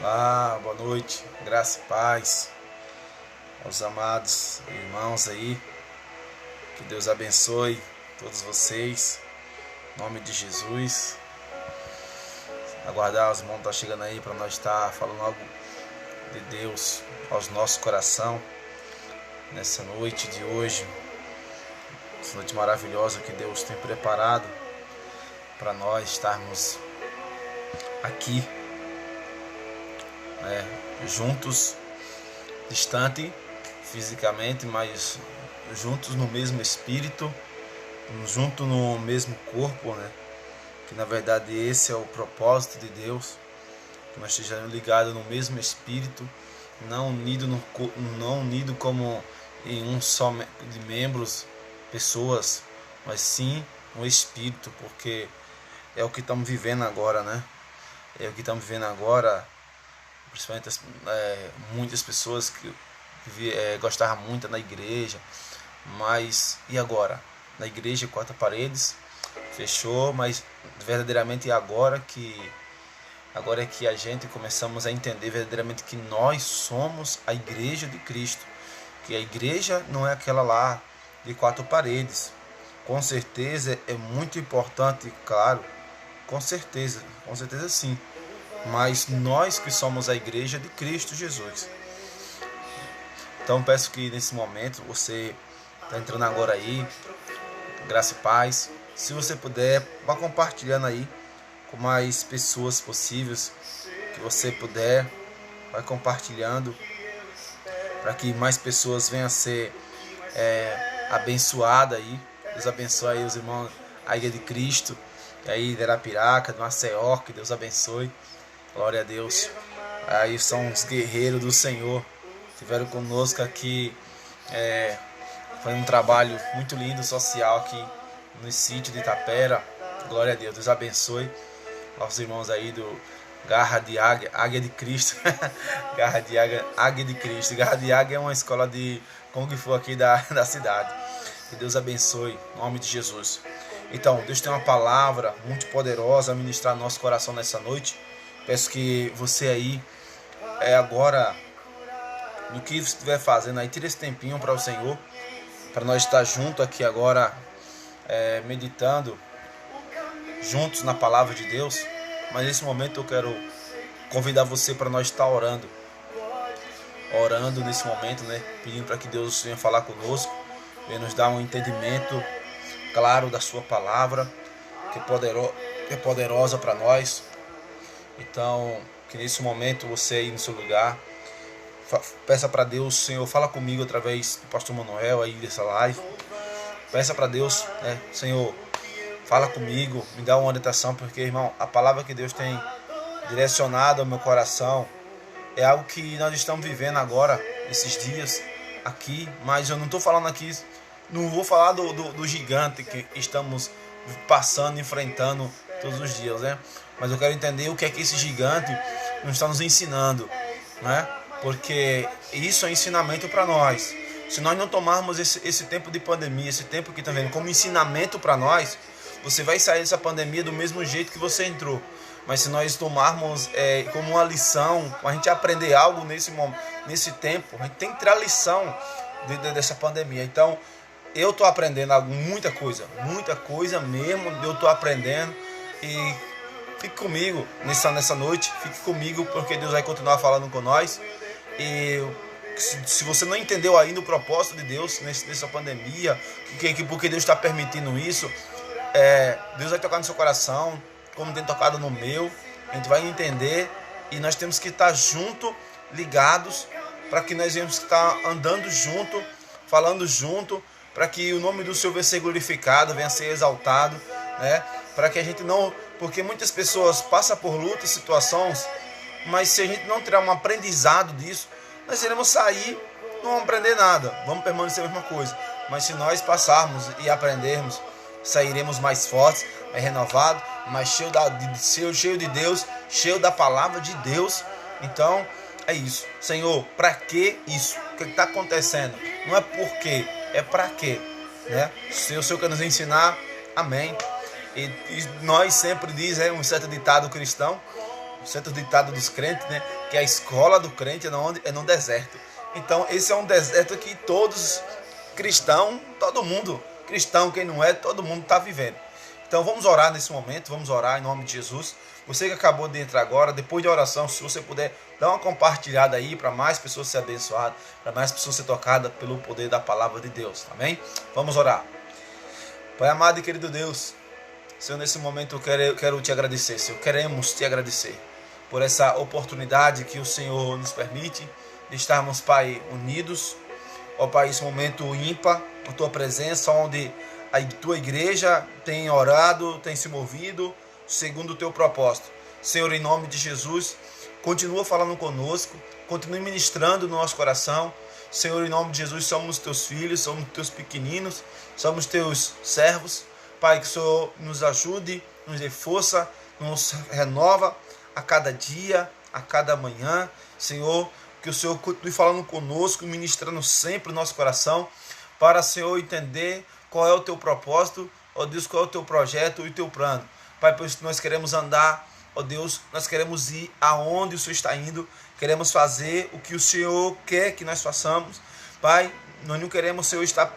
Olá, boa noite, graça e paz aos amados irmãos aí, que Deus abençoe todos vocês, em nome de Jesus. Aguardar os irmãos estão chegando aí para nós estar falando algo de Deus aos nossos coração nessa noite de hoje, essa noite maravilhosa que Deus tem preparado para nós estarmos aqui, juntos, distante fisicamente, mas juntos no mesmo espírito, juntos no mesmo corpo, que na verdade esse é o propósito de Deus, que nós estejamos ligados no mesmo espírito, não unido como em um só de membros, pessoas, mas sim no espírito, porque é o que estamos vivendo agora, É o que estamos vivendo agora, principalmente muitas pessoas que gostavam muito da igreja, mas e agora? Na igreja, quatro paredes, fechou, mas verdadeiramente agora é que a gente começamos a entender verdadeiramente que nós somos a igreja de Cristo, que a igreja não é aquela lá de quatro paredes. Com certeza é muito importante, claro, com certeza sim, mas nós que somos a igreja de Cristo Jesus. Então peço que nesse momento você está entrando agora aí, graça e paz, se você puder, vá compartilhando aí com mais pessoas possíveis que você puder, vai compartilhando para que mais pessoas venham a ser abençoadas aí. Deus abençoe aí os irmãos, a Igreja de Cristo aí de Arapiraca, de Maceió, que Deus abençoe, glória a Deus. Aí são os guerreiros do Senhor, estiveram conosco aqui, foi um trabalho muito lindo, social aqui no sítio de Itapera, glória a Deus. Deus abençoe aos irmãos aí do Garra de Águia, Águia de Cristo, Garra de Águia, Águia de Cristo. Garra de Águia é uma escola de Kung Fu aqui da cidade. Que Deus abençoe, em nome de Jesus. Então, Deus tem uma palavra muito poderosa a ministrar no nosso coração nessa noite. Peço que você aí, agora, no que você estiver fazendo aí, tire esse tempinho para o Senhor, para nós estar juntos aqui agora, meditando juntos na palavra de Deus. Mas nesse momento eu quero convidar você para nós estar orando nesse momento, pedindo para que Deus venha falar conosco, venha nos dar um entendimento claro da sua palavra, que é poderosa para nós. Então, que nesse momento você aí no seu lugar, peça para Deus: Senhor, fala comigo através do pastor Manuel aí dessa live. Peça para Deus, Senhor, fala comigo, me dá uma orientação, porque, irmão, a palavra que Deus tem direcionado ao meu coração é algo que nós estamos vivendo agora, esses dias aqui, mas eu não estou falando aqui, não vou falar do gigante que estamos passando, enfrentando todos os dias, mas eu quero entender o que é que esse gigante nos está nos ensinando, porque isso é ensinamento para nós. Se nós não tomarmos esse tempo de pandemia, esse tempo que está vendo como ensinamento para nós, você vai sair dessa pandemia do mesmo jeito que você entrou. Mas se nós tomarmos como uma lição, a gente aprender algo nesse tempo, a gente tem que tirar a lição dessa pandemia. Então, eu estou aprendendo muita coisa mesmo, eu estou aprendendo. E fique comigo nessa noite, fique comigo, porque Deus vai continuar falando com nós. E se você não entendeu ainda o propósito de Deus nessa pandemia, porque Deus está permitindo isso, Deus vai tocar no seu coração, como tem tocado no meu. A gente vai entender e nós temos que estar junto, ligados, para que nós venhamos estar andando junto, falando junto, para que o nome do Senhor venha ser glorificado, venha ser exaltado, para que a gente não... Porque muitas pessoas passam por lutas, situações, mas se a gente não tirar um aprendizado disso, nós iremos sair, não vamos aprender nada, vamos permanecer a mesma coisa. Mas se nós passarmos e aprendermos, sairemos mais fortes, mais renovados, mais cheio de Deus, cheio da palavra de Deus. Então, é isso. Senhor, para que isso? O que está acontecendo? Não é por quê, é para quê? Se o Senhor quer nos ensinar, amém. E nós sempre diz, um certo ditado cristão, certo ditado dos crentes, né? Que a escola do crente é no deserto. Então esse é um deserto que todos cristãos, todo mundo, cristão, quem não é, todo mundo está vivendo. Então vamos orar nesse momento, vamos orar em nome de Jesus. Você que acabou de entrar agora, depois da oração, se você puder dar uma compartilhada aí para mais pessoas serem abençoadas, para mais pessoas serem tocadas pelo poder da palavra de Deus, amém? Vamos orar. Pai amado e querido Deus, Senhor, nesse momento eu quero te agradecer, Senhor, queremos te agradecer por essa oportunidade que o Senhor nos permite de estarmos, Pai, unidos, ó Pai, esse momento ímpar, a tua presença, onde a tua igreja tem orado, tem se movido segundo o teu propósito. Senhor, em nome de Jesus, continua falando conosco, continue ministrando no nosso coração. Senhor, em nome de Jesus, somos teus filhos, somos teus pequeninos, somos teus servos. Pai, que o Senhor nos ajude, nos dê força, nos renova a cada dia, a cada manhã. Senhor, que o Senhor continue falando conosco, ministrando sempre o nosso coração, para, Senhor, entender qual é o teu propósito, ó Deus, qual é o teu projeto e o teu plano. Pai, por isso nós queremos andar, ó Deus, nós queremos ir aonde o Senhor está indo, queremos fazer o que o Senhor quer que nós façamos. Pai, nós não queremos, Senhor, estar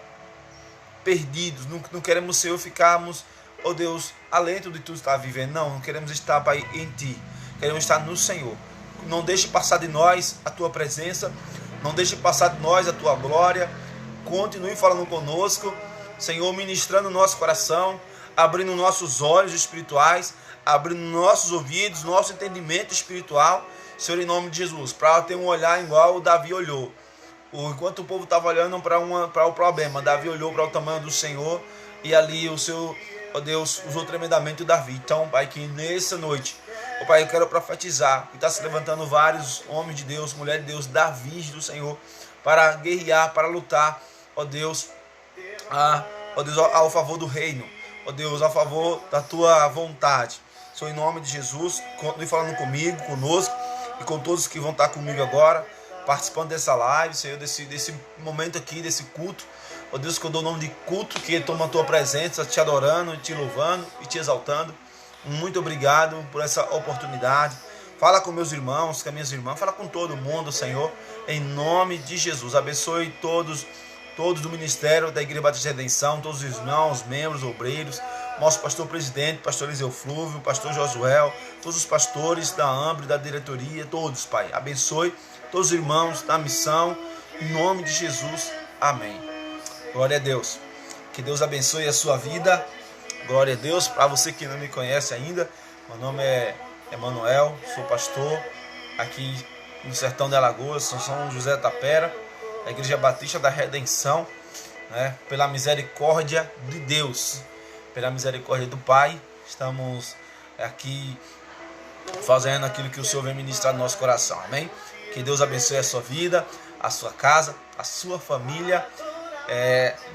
perdidos, não queremos, Senhor, ficarmos, ó Deus, alento de tudo estar vivendo. Não queremos estar, Pai, em Ti, queremos estar no Senhor. Não deixe passar de nós a Tua presença, não deixe passar de nós a Tua glória. Continue falando conosco, Senhor, ministrando o nosso coração, abrindo nossos olhos espirituais, abrindo nossos ouvidos, nosso entendimento espiritual, Senhor, em nome de Jesus, para ter um olhar igual o Davi olhou. Enquanto o povo estava olhando para o problema, Davi olhou para o tamanho do Senhor e ali o Senhor, ó Deus, usou tremendamente o Davi. Então, Pai, que nessa noite, ó Pai, eu quero profetizar que está se levantando vários homens de Deus, mulheres de Deus, Davis do Senhor, para guerrear, para lutar, ó Deus, ao favor do reino, ó Deus, a favor da tua vontade. Senhor, em nome de Jesus, continue falando comigo, conosco e com todos que vão estar comigo agora, participando dessa live, Senhor, desse momento aqui, desse culto. Ó Deus, que eu dou o nome de culto, que toma a tua presença, te adorando, te louvando e te exaltando. Muito obrigado por essa oportunidade. Fala com meus irmãos, com as minhas irmãs, fala com todo mundo, Senhor, em nome de Jesus. Abençoe todos do ministério da Igreja Batista de Redenção, todos os irmãos, membros, obreiros, nosso pastor presidente, pastor Eliseu Flúvio, pastor Josuel, todos os pastores da AMBRE, da diretoria, todos, Pai. Abençoe todos os irmãos da missão, em nome de Jesus. Amém. Glória a Deus. Que Deus abençoe a sua vida. Glória a Deus. Para você que não me conhece ainda, meu nome é Emanuel, sou pastor aqui no Sertão de Alagoas, São José da Tapera, a Igreja Batista da Redenção, né? Pela misericórdia de Deus, pela misericórdia do Pai, estamos aqui fazendo aquilo que o Senhor vem ministrar no nosso coração, amém? Que Deus abençoe a sua vida, a sua casa, a sua família.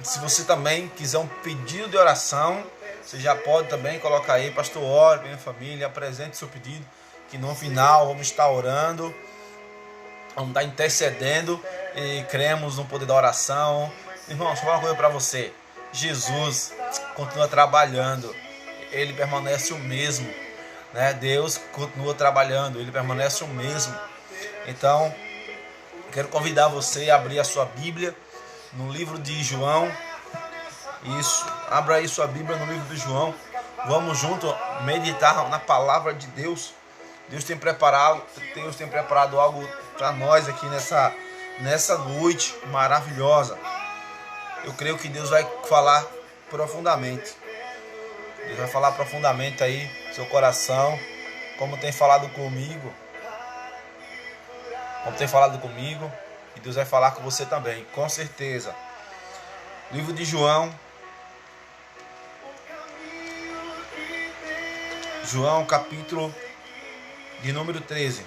Se você também quiser um pedido de oração, você já pode também colocar aí, pastor, ore, minha família, apresente seu pedido, que no final vamos estar orando, vamos estar intercedendo e cremos no poder da oração. Irmão, deixa eu falar uma coisa para você. Jesus continua trabalhando, Ele permanece o mesmo, né? Deus continua trabalhando, Ele permanece o mesmo. Então, quero convidar você a abrir a sua Bíblia no livro de João. Isso, abra aí sua Bíblia no livro de João. Vamos junto meditar na palavra de Deus. Deus tem preparado algo para nós aqui nessa noite maravilhosa. Eu creio que Deus vai falar profundamente. Deus vai falar profundamente aí no seu coração, como tem falado comigo. E Deus vai falar com você também, com certeza. Livro de João, capítulo de número 13.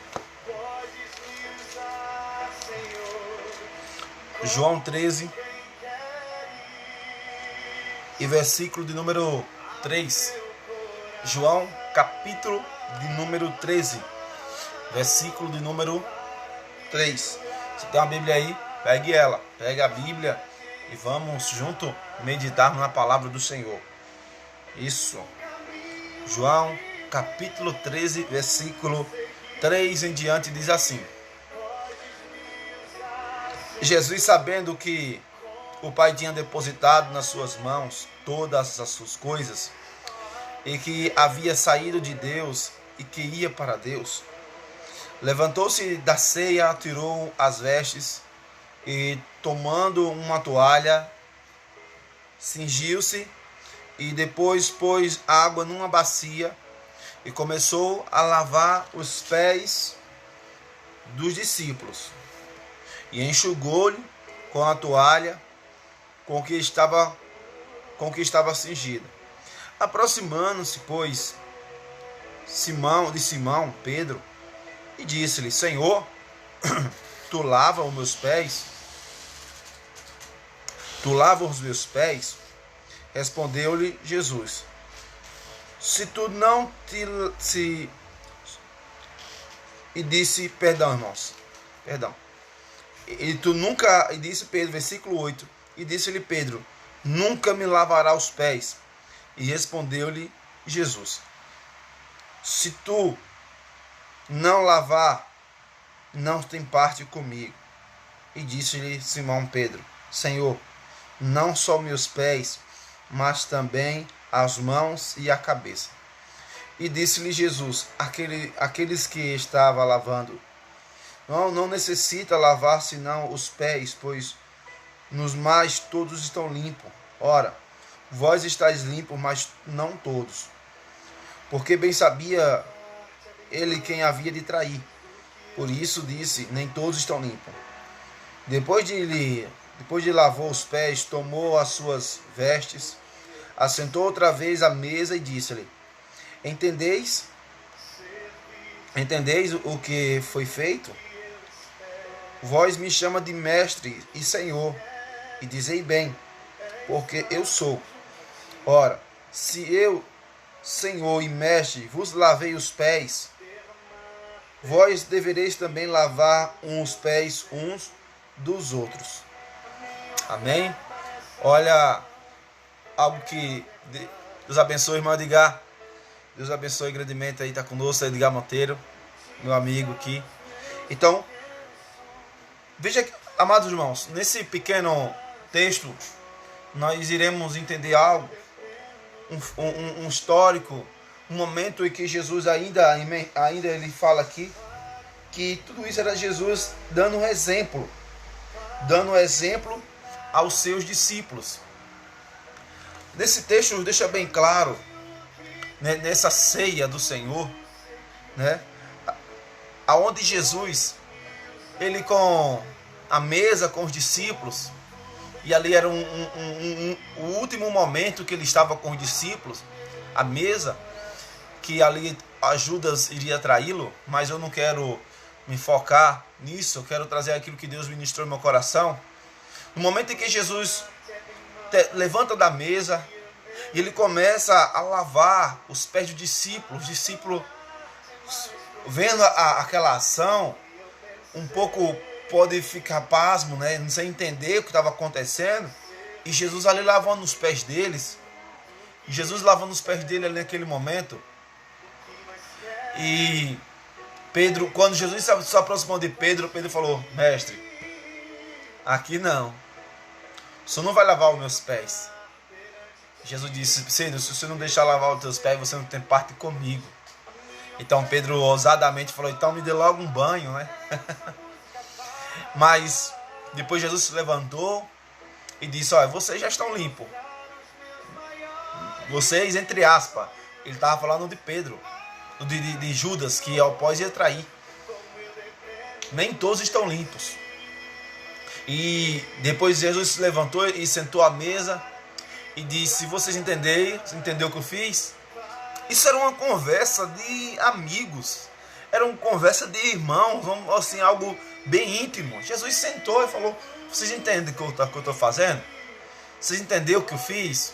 João 13 e versículo de número 3. João, capítulo de número 13, versículo de número 3. Você tem uma Bíblia aí? Pegue ela, pegue a Bíblia e vamos junto meditar na palavra do Senhor. Isso. João, capítulo 13, versículo 3 em diante diz assim: Jesus, sabendo que o Pai tinha depositado nas suas mãos todas as suas coisas, e que havia saído de Deus e que ia para Deus, levantou-se da ceia, tirou as vestes e, tomando uma toalha, cingiu-se e depois pôs água numa bacia e começou a lavar os pés dos discípulos e enxugou-lhe com a toalha com que estava cingida. Aproximando-se, pois, Simão, Pedro, e disse-lhe: Senhor, tu lavas os meus pés? Tu lavas os meus pés? Respondeu-lhe Jesus: Se tu não te... E disse, perdão, irmãos, perdão. E tu nunca... E disse Pedro, versículo 8, e disse-lhe Pedro: Nunca me lavará os pés. E respondeu-lhe Jesus: Se tu não lavar, não tem parte comigo. E disse-lhe Simão Pedro: Senhor, não só meus pés, mas também as mãos e a cabeça. E disse-lhe Jesus: aqueles que estava lavando, não necessita lavar senão os pés, pois nos mais todos estão limpos. Ora, vós estáis limpos, mas não todos. Porque bem sabia ele quem havia de trair. Por isso disse: nem todos estão limpos. Depois de lavar os pés, tomou as suas vestes, assentou outra vez à mesa e disse-lhe: Entendeis o que foi feito? Vós me chama de mestre e senhor, e dizei bem, porque eu sou. Ora, se eu, senhor e mestre, vos lavei os pés, vós devereis também lavar os pés uns dos outros. Amém? Olha, algo que Deus abençoe, irmão Edgar. Deus abençoe grandemente aí, está conosco, Edgar Monteiro, meu amigo aqui. Então, veja, amados irmãos, nesse pequeno texto, nós iremos entender algo, um histórico, um momento em que Jesus ainda ele fala aqui, que tudo isso era Jesus dando um exemplo aos seus discípulos. Nesse texto deixa bem claro, né, nessa ceia do Senhor, né, aonde Jesus, ele com a mesa com os discípulos, e ali era o último momento que ele estava com os discípulos, a mesa, que ali Judas iria traí-lo, mas eu não quero me focar nisso, eu quero trazer aquilo que Deus ministrou no meu coração. No momento em que Jesus levanta da mesa e ele começa a lavar os pés dos discípulos, os discípulos vendo aquela ação, um pouco pode ficar pasmo, né? Não sei entender o que estava acontecendo, e Jesus ali lavando os pés deles, e Jesus lavando os pés dele ali naquele momento, e Pedro, quando Jesus se aproximou de Pedro, Pedro falou: Mestre, aqui não, o senhor não vai lavar os meus pés. Jesus disse: Pedro, se você não deixar lavar os teus pés, você não tem parte comigo. Então Pedro ousadamente falou: então me dê logo um banho, né? Mas depois Jesus se levantou e disse: olha, vocês já estão limpos. Vocês, entre aspas, ele estava falando de Pedro, de Judas, que após ia trair. Nem todos estão limpos. E depois Jesus se levantou e sentou à mesa e disse: se vocês entendeu o que eu fiz? Isso era uma conversa de amigos, era uma conversa de irmãos, assim, algo bem íntimo. Jesus sentou e falou: vocês entendem o que eu estou fazendo? Vocês entenderam o que eu fiz?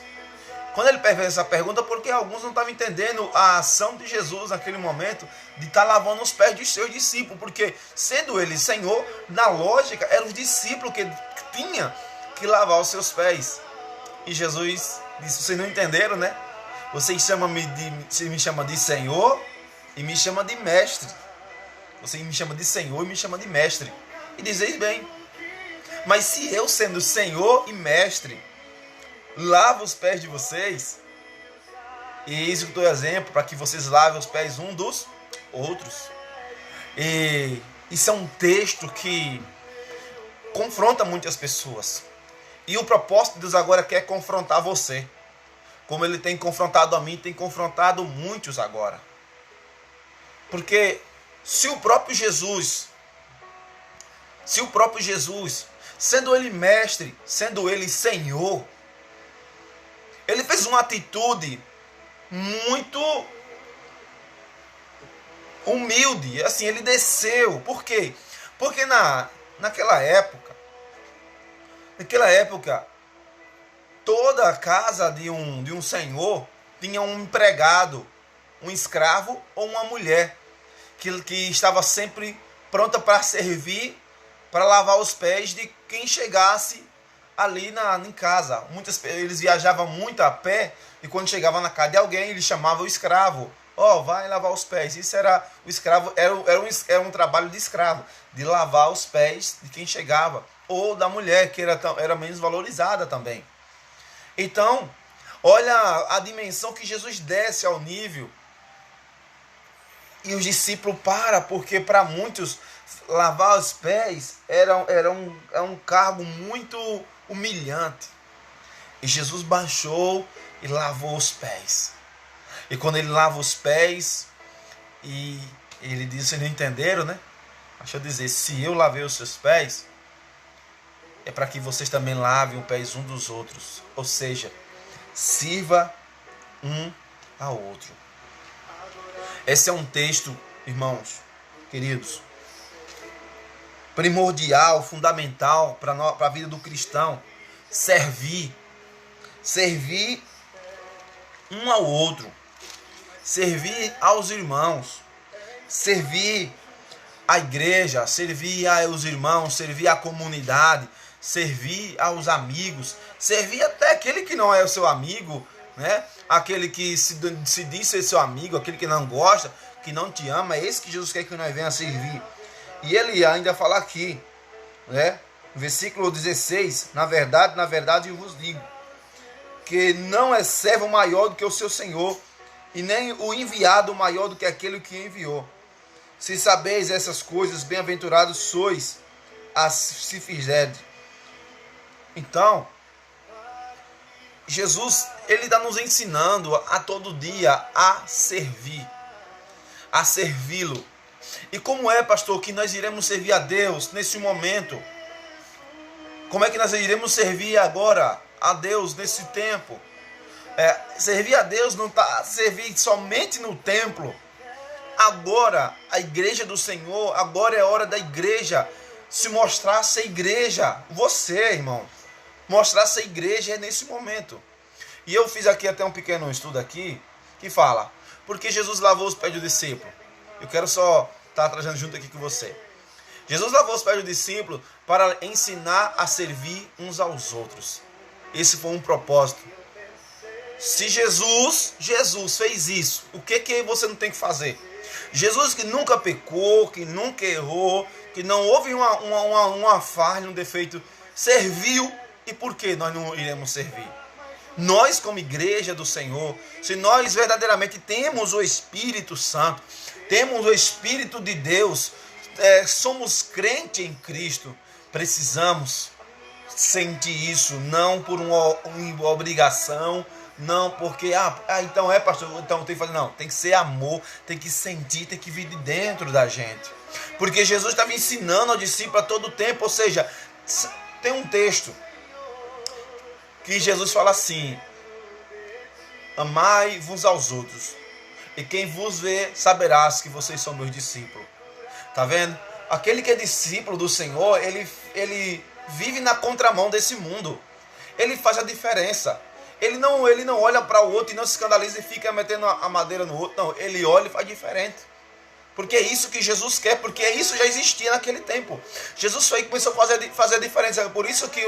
Quando ele fez essa pergunta, porque alguns não estavam entendendo a ação de Jesus naquele momento, de estar lavando os pés dos seus discípulos, porque sendo ele Senhor, na lógica, eram os discípulos que tinham que lavar os seus pés. E Jesus disse: vocês não entenderam, né? Vocês me chamam de Senhor e me chamam de Mestre. Você me chama de Senhor e me chama de Mestre. E dizeis bem. Mas se eu, sendo Senhor e Mestre, lavo os pés de vocês, e isso que eu dou exemplo, para que vocês lavem os pés um dos outros. E isso é um texto que confronta muitas pessoas. E o propósito de Deus agora quer confrontar você. Como Ele tem confrontado a mim, tem confrontado muitos agora. Porque se o próprio Jesus, sendo Ele Mestre, sendo Ele Senhor, Ele fez uma atitude muito humilde, assim, Ele desceu. Por quê? Porque naquela época, toda a casa de um senhor tinha um empregado, um escravo ou uma mulher que estava sempre pronta para servir, para lavar os pés de quem chegasse ali em casa. Eles viajavam muito a pé, e quando chegava na casa de alguém, ele chamava o escravo. Vai lavar os pés. Isso era o escravo, era um trabalho de escravo, de lavar os pés de quem chegava, ou da mulher, que era menos valorizada também. Então, olha a dimensão que Jesus desce ao nível. E os discípulos porque para muitos lavar os pés era um cargo muito humilhante. E Jesus baixou e lavou os pés. E quando ele lava os pés, e ele diz: vocês não entenderam, né? Deixa eu dizer, se eu lavei os seus pés, é para que vocês também lavem os pés um dos outros. Ou seja, sirva um ao outro. Esse é um texto, irmãos, queridos, primordial, fundamental para a vida do cristão. Servir um ao outro, servir aos irmãos, servir à igreja, servir aos irmãos, servir à comunidade, servir aos amigos, servir até aquele que não é o seu amigo, né? Aquele que se diz ser seu amigo, aquele que não gosta, que não te ama. É esse que Jesus quer que nós venhamos a servir. E ele ainda fala aqui, né? Versículo 16: na verdade eu vos digo, que não é servo maior do que o seu Senhor, e nem o enviado maior do que aquele que enviou. Se sabeis essas coisas, bem-aventurados sois se fizerdes. Então, Jesus, ele está nos ensinando a todo dia a servir, a servi-lo. E como é, pastor, que nós iremos servir a Deus nesse momento? Como é que nós iremos servir agora a Deus nesse tempo? Servir a Deus não está servir somente no templo. Agora, a igreja do Senhor, agora é hora da igreja se mostrar ser igreja. Você, irmão, mostrar ser igreja é nesse momento. E eu fiz aqui até um pequeno estudo aqui, que fala, porque Jesus lavou os pés do discípulo. Eu quero só estar trazendo junto aqui com você. Jesus lavou os pés do discípulo para ensinar a servir uns aos outros. Esse foi um propósito. Se Jesus fez isso, o que você não tem que fazer? Jesus, que nunca pecou, que nunca errou, que não houve uma falha, um defeito, serviu. E por que nós não iremos servir? Nós, como igreja do Senhor, se nós verdadeiramente temos o Espírito Santo, temos o Espírito de Deus, somos crentes em Cristo, precisamos sentir isso, não por uma obrigação, não porque, então pastor, então tem que fazer, não, tem que ser amor, tem que sentir, tem que vir de dentro da gente, porque Jesus estava ensinando ao discípulo a todo tempo. Ou seja, tem um texto que Jesus fala assim: amai-vos aos outros, e quem vos vê saberás que vocês são meus discípulos. Tá vendo? Aquele que é discípulo do Senhor, ele vive na contramão desse mundo. Ele faz a diferença. Ele não olha para o outro e não se escandaliza e fica metendo a madeira no outro. Não, ele olha e faz diferente. Porque é isso que Jesus quer, porque isso já existia naquele tempo. Jesus foi que começou a fazer a diferença. Por isso que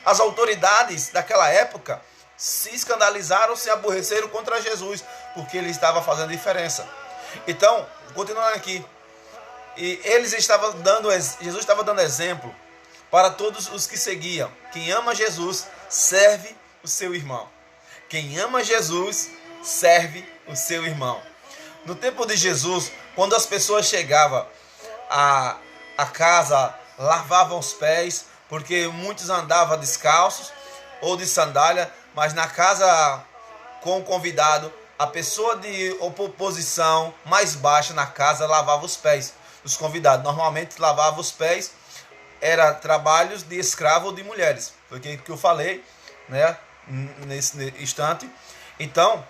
as autoridades daquela época se escandalizaram, se aborreceram contra Jesus, porque ele estava fazendo diferença. Então, continuando aqui. E Jesus estava dando exemplo para todos os que seguiam. Quem ama Jesus, serve o seu irmão. Quem ama Jesus, serve o seu irmão. No tempo de Jesus, quando as pessoas chegavam à casa, lavavam os pés, porque muitos andavam descalços ou de sandália, mas na casa com o convidado, a pessoa de posição mais baixa na casa lavava os pés dos convidados. Normalmente lavava os pés, era trabalhos de escravo ou de mulheres. Foi o que eu falei, né, nesse instante. Então,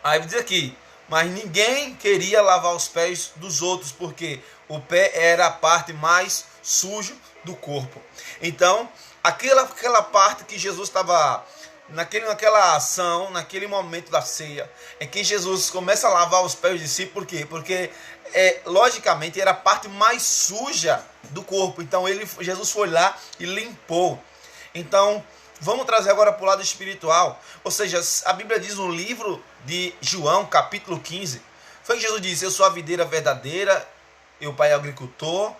aí diz aqui, mas ninguém queria lavar os pés dos outros, porque o pé era a parte mais suja do corpo. Então, aquela parte que Jesus estava, naquela ação, naquele momento da ceia, é que Jesus começa a lavar os pés de si. Por quê? Porque, logicamente, era a parte mais suja do corpo. Então, Jesus foi lá e limpou. Então, vamos trazer agora para o lado espiritual. Ou seja, a Bíblia diz no livro de João, capítulo 15, foi que Jesus disse: eu sou a videira verdadeira, e o Pai é o agricultor,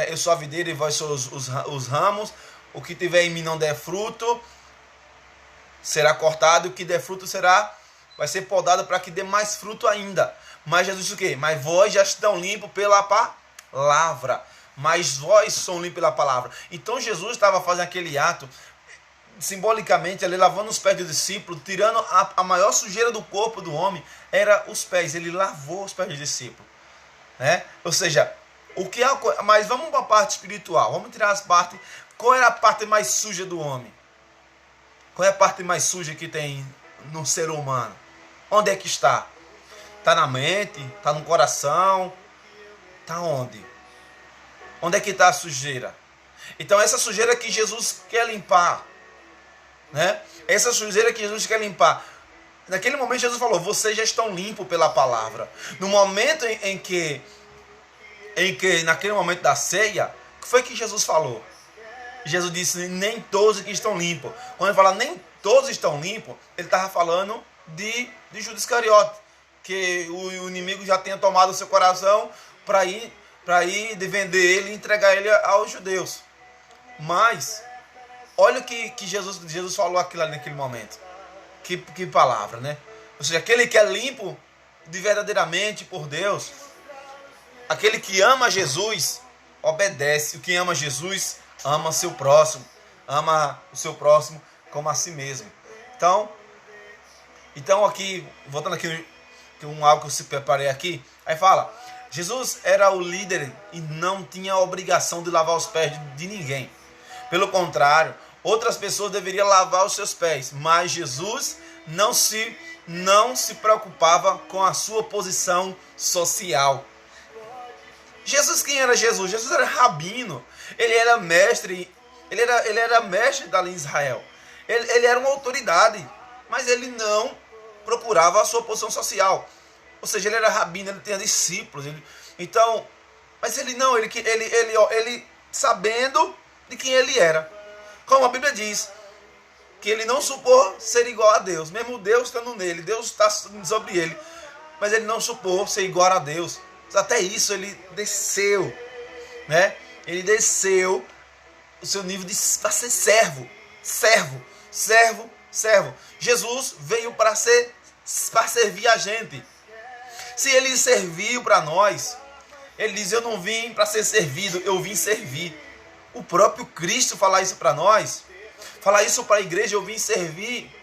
eu sou a videira e vós sois os ramos. O que tiver em mim não der fruto, será cortado, e o que der fruto vai ser podado para que dê mais fruto ainda. Mas Jesus disse o quê? Mas vós já estão limpos pela palavra. Mas vós são limpos pela palavra. Então Jesus estava fazendo aquele ato, simbolicamente, ali lavando os pés do discípulo, tirando a maior sujeira do corpo do homem, era os pés. Ele lavou os pés do discípulo, né? Ou seja, mas vamos para a parte espiritual. Vamos tirar as partes. Qual é a parte mais suja do homem? Qual é a parte mais suja que tem no ser humano? Onde é que está? Está na mente? Está no coração? Está onde? Onde é que está a sujeira? Então essa sujeira que Jesus quer limpar, né? Essa sujeira que Jesus quer limpar. Naquele momento Jesus falou: vocês já estão limpos pela palavra. No momento em que naquele momento da ceia, o que foi que Jesus falou? Jesus disse: nem todos que estão limpos. Quando ele fala nem todos estão limpos, ele estava falando de Judas Iscariote, que o inimigo já tinha tomado o seu coração para ir de vender ele e entregar ele aos judeus. Mas olha o que Jesus falou aquilo ali naquele momento. Que palavra, né? Ou seja, aquele que é limpo de verdadeiramente por Deus, aquele que ama Jesus, obedece. O que ama Jesus, ama seu próximo. Ama o seu próximo como a si mesmo. Então aqui, voltando aqui, algo que eu se preparei aqui, aí fala: Jesus era o líder e não tinha a obrigação de lavar os pés de ninguém. Pelo contrário, outras pessoas deveriam lavar os seus pés, mas Jesus não se preocupava com a sua posição social. Jesus, quem era Jesus? Jesus era rabino, ele era mestre, ele era mestre da lei de Israel. Ele era uma autoridade, mas ele não procurava a sua posição social. Ou seja, ele era rabino, ele tinha discípulos. Mas ele não, ele sabendo de quem ele era. Como a Bíblia diz, que ele não supôs ser igual a Deus. Mesmo Deus estando nele, Deus está sobre ele. Mas ele não supôs ser igual a Deus. Até isso ele desceu, né? Ele desceu o seu nível para ser servo. Jesus veio para servir a gente. Se ele serviu para nós, ele diz: eu não vim para ser servido, eu vim servir. O próprio Cristo fala isso para nós, fala isso para a igreja: eu vim servir.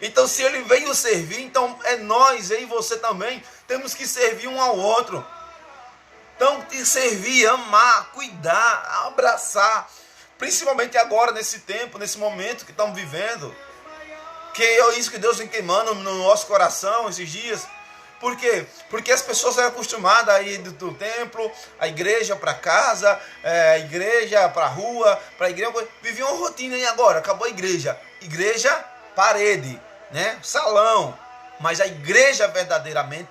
Então, se ele veio servir, então é nós, eu e você também, temos que servir um ao outro. Então, servir, amar, cuidar, abraçar, principalmente agora, nesse tempo, nesse momento que estamos vivendo, que é isso que Deus vem queimando no nosso coração esses dias. Por quê? Porque as pessoas são acostumadas a ir do templo, a igreja para casa, a igreja para a rua, para a igreja. Viviam uma rotina e agora acabou a igreja. Igreja, parede, né? Salão. Mas a igreja verdadeiramente,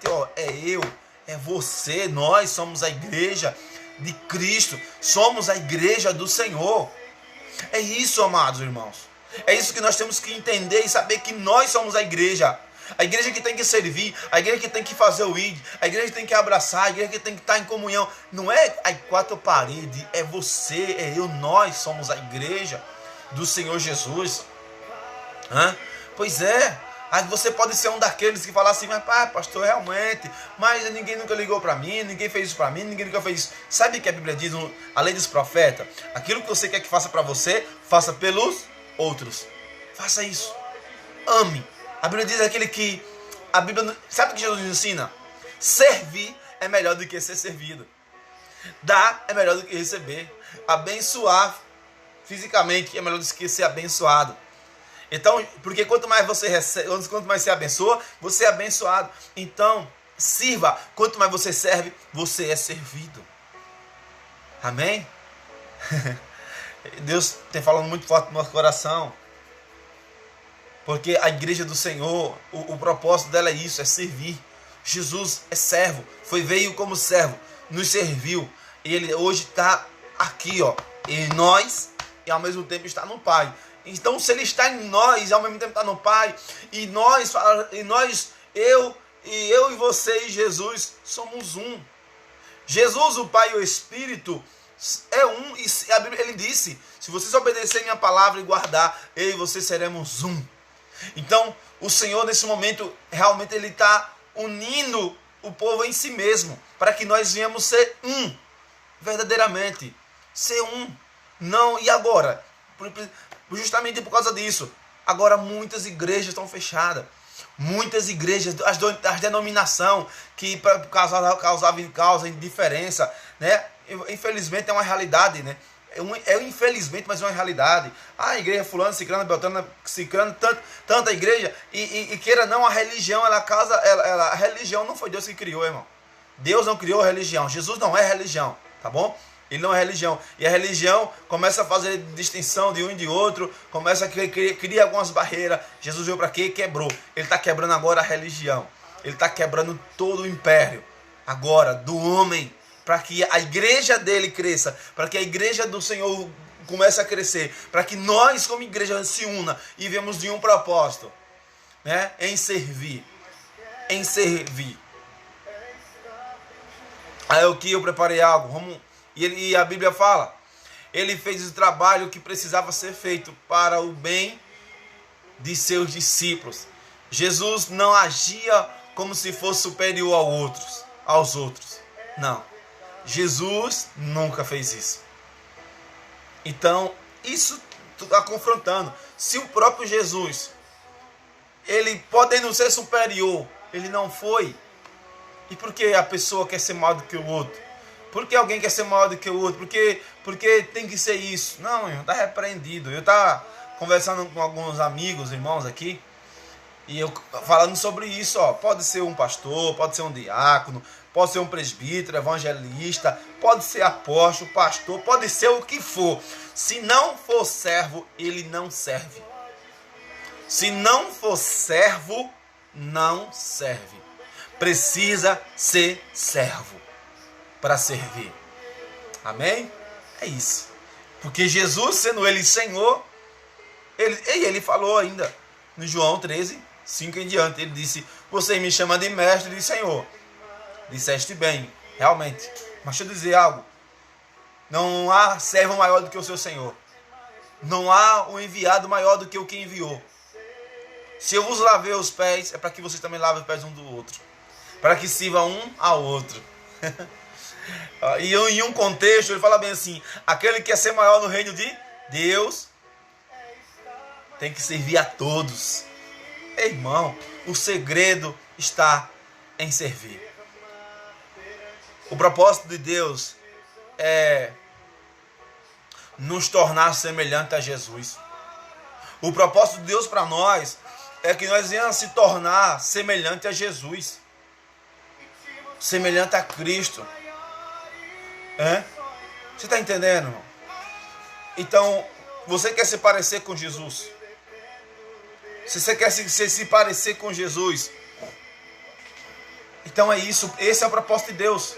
é você, nós somos a igreja de Cristo. Somos a igreja do Senhor. É isso, amados irmãos. É isso que nós temos que entender e saber, que nós somos a igreja. A igreja que tem que servir, a igreja que tem que fazer o ID, a igreja que tem que abraçar, a igreja que tem que estar em comunhão. Não é as quatro paredes, é você, é eu, nós somos a igreja do Senhor Jesus. Pois é. Aí você pode ser um daqueles que fala assim, mas pastor, realmente, mas ninguém nunca ligou para mim, ninguém fez isso para mim, ninguém nunca fez isso. Sabe o que a Bíblia diz, a lei dos profetas? Aquilo que você quer que faça para você, faça pelos outros. Faça isso. Ame. A Bíblia diz aquele que... sabe o que Jesus nos ensina? Servir é melhor do que ser servido. Dar é melhor do que receber. Abençoar fisicamente é melhor do que ser abençoado. Então, porque quanto mais você recebe, quanto mais você abençoa, você é abençoado. Então, sirva. Quanto mais você serve, você é servido. Amém? Deus tem falado muito forte no nosso coração. Porque a igreja do Senhor, o propósito dela é isso, é servir. Jesus é servo, veio como servo, nos serviu. Ele hoje está aqui, em nós, e ao mesmo tempo está no Pai. Então, se ele está em nós, ao mesmo tempo está no Pai, eu e você e Jesus somos um. Jesus, o Pai e o Espírito é um. E a Bíblia, ele disse, se vocês obedecerem minha palavra e guardar, eu e você seremos um. Então, o Senhor, nesse momento, realmente ele está unindo o povo em si mesmo, para que nós venhamos ser um, verdadeiramente, ser um. Não, e agora? Justamente por causa disso, agora muitas igrejas estão fechadas. Muitas igrejas, as denominações que causam indiferença, né? Infelizmente é uma realidade, né? Infelizmente, mas é uma realidade. A igreja fulano, ciclano, beltrano, ciclano, tanta igreja, e queira não, a religião, a religião não foi Deus que criou, irmão. Deus não criou a religião. Jesus não é religião, tá bom? Ele não é religião. E a religião começa a fazer distinção de um e de outro, começa a criar algumas barreiras. Jesus veio para quê? Quebrou. Ele está quebrando agora a religião. Ele está quebrando todo o império agora do homem, para que a igreja dele cresça, para que a igreja do Senhor comece a crescer, para que nós como igreja se una e vemos de um propósito, né? Em servir. Em servir. Aí eu preparei algo, e a Bíblia fala, ele fez o trabalho que precisava ser feito para o bem de seus discípulos. Jesus não agia como se fosse superior aos outros. Não. Jesus nunca fez isso. Então, isso está confrontando. Se o próprio Jesus, ele podendo ser superior, ele não foi, e por que a pessoa quer ser maior do que o outro? Por que alguém quer ser maior do que o outro? Porque tem que ser isso. Não, irmão, está repreendido. Eu estava conversando com alguns amigos, irmãos aqui, e eu falando sobre isso, pode ser um pastor, pode ser um diácono, pode ser um presbítero, evangelista, pode ser apóstolo, pastor, pode ser o que for. Se não for servo, ele não serve. Se não for servo, não serve. Precisa ser servo para servir. Amém? É isso. Porque Jesus, sendo ele Senhor, ele falou ainda no João 13, 5 em diante, ele disse, você me chama de mestre e de Senhor. Disseste bem, realmente. Mas deixa eu dizer algo. Não há servo maior do que o seu Senhor. Não há um enviado maior do que o que enviou. Se eu vos lavei os pés, é para que vocês também lavem os pés um do outro. Para que sirva um ao outro. E em um contexto, ele fala bem assim, aquele que quer ser maior no reino de Deus, tem que servir a todos. Irmão, o segredo está em servir. O propósito de Deus é nos tornar semelhante a Jesus. O propósito de Deus para nós é que nós venhamos se tornar semelhante a Jesus. Semelhante a Cristo. Você está entendendo, irmão? Então, você quer se parecer com Jesus? Se você quer se parecer com Jesus, então é isso. Esse é o propósito de Deus.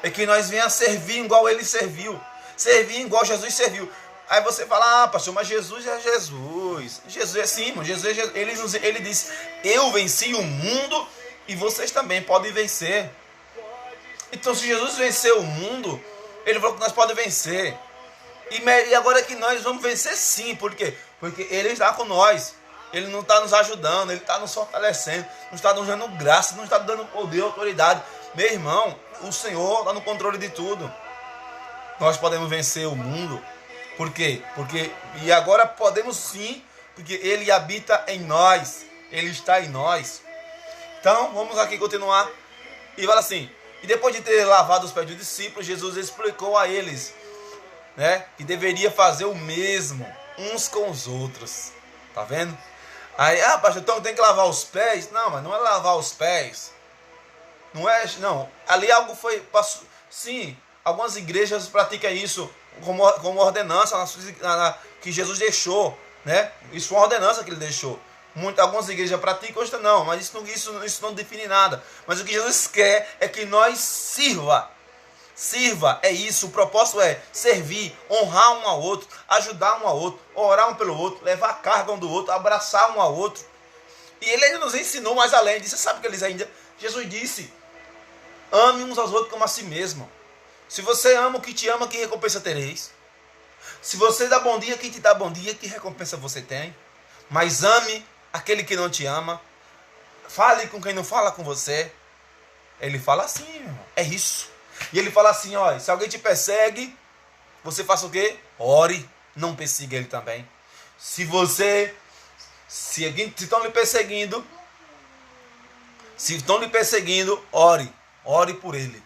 É que nós venhamos servir igual ele serviu. Servir igual Jesus serviu. Aí você fala, pastor, mas Jesus é Jesus. Jesus? Jesus é assim, irmão. Jesus, ele disse, eu venci o mundo e vocês também podem vencer. Então, se Jesus venceu o mundo, ele falou que nós podemos vencer. E agora é que nós vamos vencer sim. Por quê? Porque ele está com nós. Ele não está nos ajudando, ele está nos fortalecendo, não está nos dando graça, não está dando poder, autoridade. Meu irmão, o Senhor está no controle de tudo. Nós podemos vencer o mundo. Por quê? E agora podemos sim, porque ele habita em nós. Ele está em nós. Então, vamos aqui continuar. E fala assim, e depois de ter lavado os pés dos discípulos, Jesus explicou a eles, né, que deveria fazer o mesmo uns com os outros. Tá vendo? Aí, pastor, então tem que lavar os pés? Não, mas não é lavar os pés. Não. Ali algo passou. Sim, algumas igrejas praticam isso como ordenança que Jesus deixou, né? Isso foi uma ordenança que ele deixou. Algumas igrejas praticam, outras não, mas isso não define nada. Mas o que Jesus quer é que nós sirva, é isso, o propósito é servir, honrar um ao outro, ajudar um ao outro, orar um pelo outro, levar a carga um do outro, abraçar um ao outro. E ele ainda nos ensinou mais além disso. Você sabe que Jesus disse, ame uns aos outros como a si mesmo. Se você ama o que te ama, que recompensa tereis? Se você dá bom dia, quem te dá bom dia, que recompensa você tem? Mas ame aquele que não te ama. Fale com quem não fala com você. Ele fala assim, irmão, é isso. E ele fala assim, ó, se alguém te persegue, você faça o quê? Ore, não persiga ele também. Se estão lhe perseguindo, ore por ele.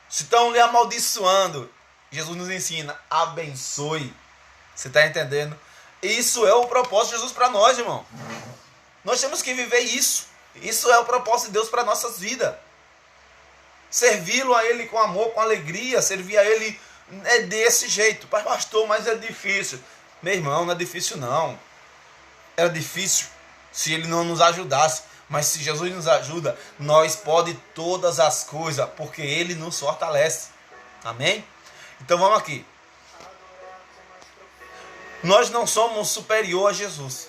Se estão lhe amaldiçoando, Jesus nos ensina, abençoe. Você está entendendo? Isso é o propósito de Jesus para nós, irmão. Nós temos que viver isso. Isso é o propósito de Deus para nossas vidas. Servi-lo a ele com amor, com alegria. Servir a ele é desse jeito. Pastor, mas é difícil. Meu irmão, não é difícil não. Era difícil se ele não nos ajudasse. Mas se Jesus nos ajuda, nós podemos todas as coisas, porque ele nos fortalece. Amém? Então vamos aqui. Nós não somos superior a Jesus.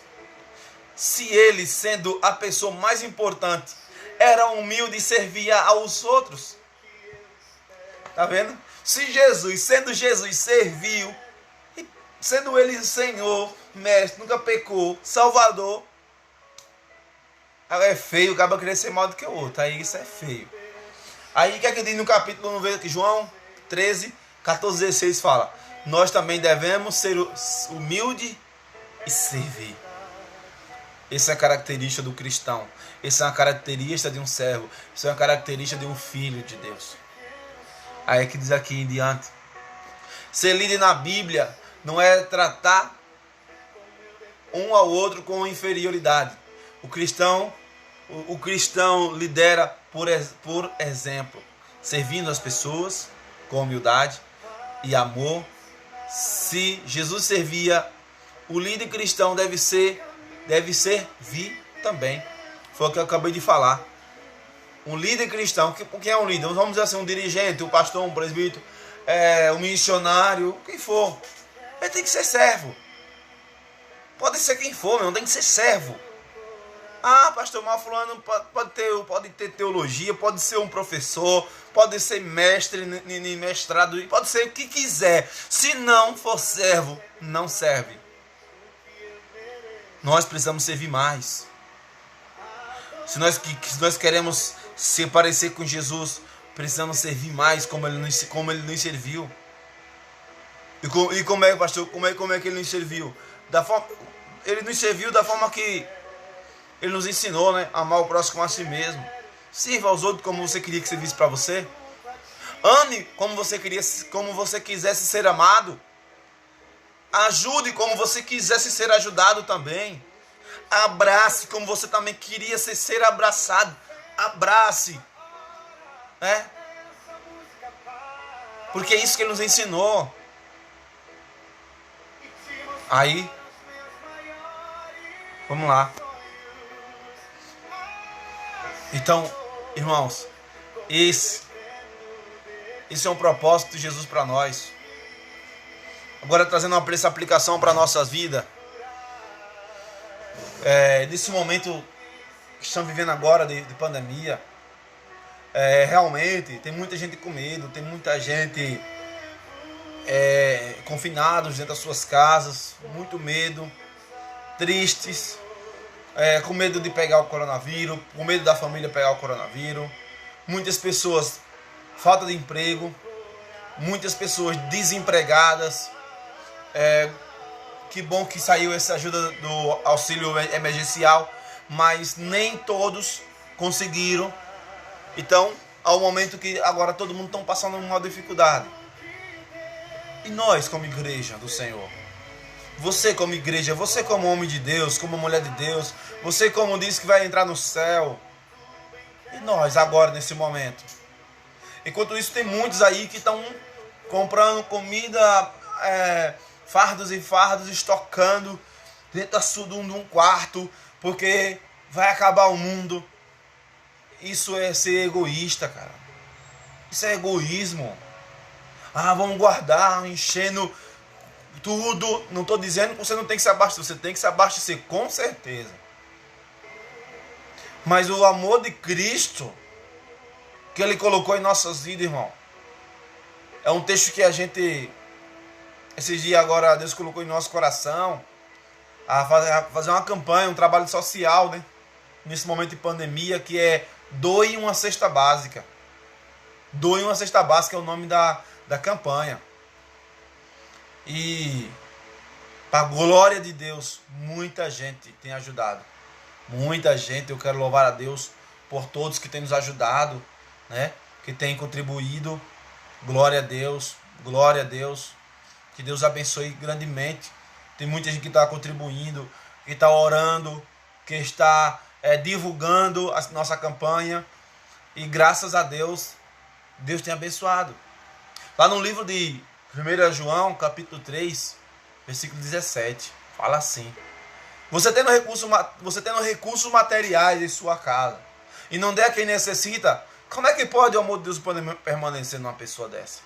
Se ele, sendo a pessoa mais importante, era humilde e servia aos outros. Tá vendo? Se Jesus, sendo Jesus, serviu, sendo ele Senhor, mestre, nunca pecou, Salvador, é feio, acaba querendo ser maior do que o outro. Aí isso é feio. Aí o que é que diz no capítulo, não vejo aqui, João 13, 14, 16 fala, nós também devemos ser humildes e servir. Essa é a característica do cristão. Essa é uma característica de um servo. Essa é uma característica de um filho de Deus. Aí é que diz aqui em diante. Ser líder na Bíblia não é tratar um ao outro com inferioridade. O cristão lidera por exemplo, servindo as pessoas com humildade e amor. Se Jesus servia, o líder cristão deve servir também. Foi o que eu acabei de falar. Um líder cristão, o que é um líder? Vamos dizer assim, um dirigente, um pastor, um presbítero, um missionário, quem for. Ele tem que ser servo. Pode ser quem for, não tem que ser servo. Pastor, mas fulano pode ter teologia, pode ser um professor, pode ser mestre, mestrado, pode ser o que quiser. Se não for servo, não serve. Nós precisamos servir mais. Se nós queremos se parecer com Jesus, precisamos servir mais como ele nos serviu. E como é, pastor? Como é que ele nos serviu? Ele nos serviu da forma que ele nos ensinou, né? Amar o próximo como a si mesmo. Sirva aos outros como você queria que servisse para você. Ame como você quisesse ser amado. Ajude como você quisesse ser ajudado também. Abrace como você também queria ser abraçado. Abrace. Né? Porque é isso que ele nos ensinou. Aí, vamos lá. Então, irmãos, esse é um propósito de Jesus para nós. Agora trazendo essa aplicação para a nossa vida. nesse momento que estamos vivendo agora de pandemia, realmente tem muita gente com medo, tem muita gente confinados dentro das suas casas, muito medo, tristes, com medo de pegar o coronavírus, com medo da família pegar o coronavírus, muitas pessoas falta de emprego, muitas pessoas desempregadas. Que bom que saiu essa ajuda do auxílio emergencial, mas nem todos conseguiram. Então, ao momento que agora todo mundo está passando uma dificuldade. E nós, como igreja do Senhor, você como igreja, você como homem de Deus, como mulher de Deus, você como diz que vai entrar no céu, e nós agora nesse momento? Enquanto isso, tem muitos aí que estão comprando comida, fardos e fardos, estocando dentro de um quarto, porque vai acabar o mundo. Isso é ser egoísta, cara. Isso é egoísmo. Vamos guardar, enchendo tudo. Não estou dizendo que você não tem que se abastecer. Você tem que se abastecer, com certeza. Mas o amor de Cristo que Ele colocou em nossas vidas, irmão, é um texto que a gente, esses dias agora, Deus colocou em nosso coração a fazer uma campanha, um trabalho social, né? Nesse momento de pandemia, que é Doe uma Cesta Básica. Doe uma Cesta Básica é o nome da campanha. E, para a glória de Deus, muita gente tem ajudado. Muita gente, eu quero louvar a Deus por todos que têm nos ajudado, né? Que têm contribuído. Glória a Deus, glória a Deus. Que Deus abençoe grandemente. Tem muita gente que está contribuindo, que está orando, que está divulgando a nossa campanha. E graças a Deus, Deus tem abençoado. Lá no livro de 1 João, capítulo 3, versículo 17, fala assim: Você tendo recursos materiais em sua casa e não der a quem necessita, como é que pode o amor de Deus permanecer numa pessoa dessa?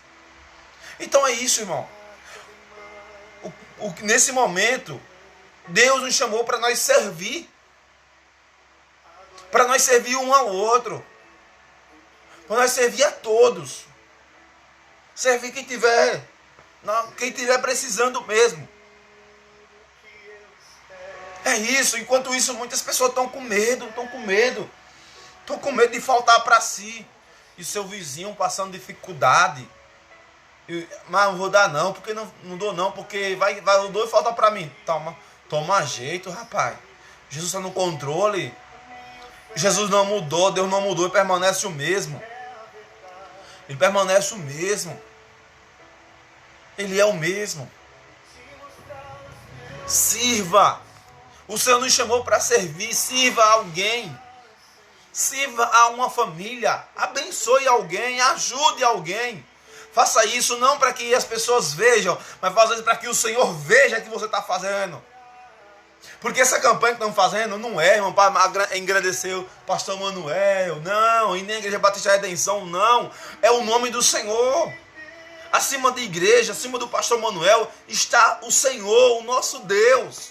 Então é isso, irmão. Nesse momento, Deus nos chamou para nós servir. Para nós servir um ao outro. Para nós servir a todos. Servir quem tiver precisando mesmo. É isso. Enquanto isso, muitas pessoas estão com medo. Estão com medo de faltar para si. E seu vizinho passando dificuldade. Mas não vou dar não, porque não dou não, porque vai o dou e falta para mim. Toma jeito, rapaz. Jesus está no controle. Jesus não mudou, Deus não mudou, ele permanece o mesmo. Ele permanece o mesmo. Ele é o mesmo. Sirva. O Senhor nos chamou para servir. Sirva a alguém. Sirva a uma família. Abençoe alguém. Ajude alguém. Faça isso não para que as pessoas vejam, mas faça isso para que o Senhor veja que você está fazendo. Porque essa campanha que estamos fazendo não é, irmão, para engrandecer o pastor Manuel, não, e nem a Igreja Batista Redenção, não. É o nome do Senhor. Acima da igreja, acima do pastor Manuel, está o Senhor, o nosso Deus.